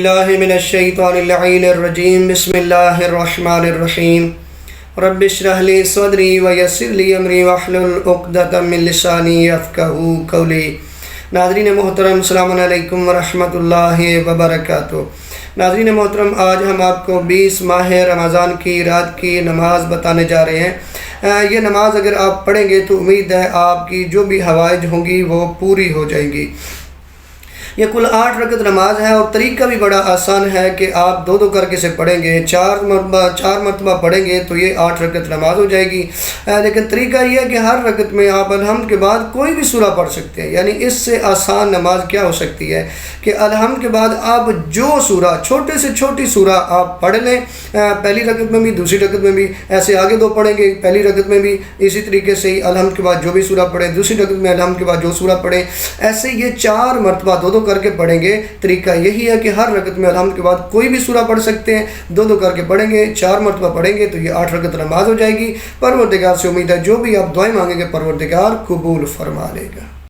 باللہ من الشیطان اللعین الرجیم بسم اللہ الرحمن الرحیم رب اشرح لی صدری ویسر لی امری واحلل عقدۃ من لسانی یفقہوا قولی۔ ناظرین محترم السلام علیکم ورحمۃ اللہ وبرکاتہ۔ ناظرین محترم، آج ہم آپ کو 20 ماہ رمضان کی رات کی نماز بتانے جا رہے ہیں۔ یہ نماز اگر آپ پڑھیں گے تو امید ہے آپ کی جو بھی حوائج ہوں گی وہ پوری ہو جائیں گی۔ یہ کل 8 رکعت نماز ہے اور طریقہ بھی بڑا آسان ہے کہ آپ دو کر کے سے پڑھیں گے، 4 مرتبہ پڑھیں گے تو یہ 8 رکعت نماز ہو جائے گی۔ لیکن طریقہ یہ ہے کہ ہر رکعت میں آپ الحمد کے بعد کوئی بھی سورہ پڑھ سکتے ہیں۔ یعنی اس سے آسان نماز کیا ہو سکتی ہے کہ الحمد کے بعد آپ جو سورہ چھوٹے سے چھوٹی سورہ آپ پڑھ لیں، پہلی رکعت میں بھی دوسری رکعت میں بھی، ایسے آگے 2 پڑھیں گے، پہلی رکعت میں بھی اسی طریقے سے ہی الحمد کے بعد جو بھی سورہ پڑھیں، دوسری رکعت میں الحمد کے بعد جو سورہ پڑھیں، ایسے یہ 4 مرتبہ 2 کر کے پڑھیں گے۔ طریقہ یہی ہے کہ ہر رکعت میں الحمد کے بعد کوئی بھی سورہ پڑھ سکتے ہیں، 2 کر کے پڑھیں گے، 4 مرتبہ پڑھیں گے تو یہ 8 رکعت نماز ہو جائے گی۔ پروردگار سے امید ہے جو بھی آپ دعائیں مانگیں گے پروردگار قبول فرما لے گا۔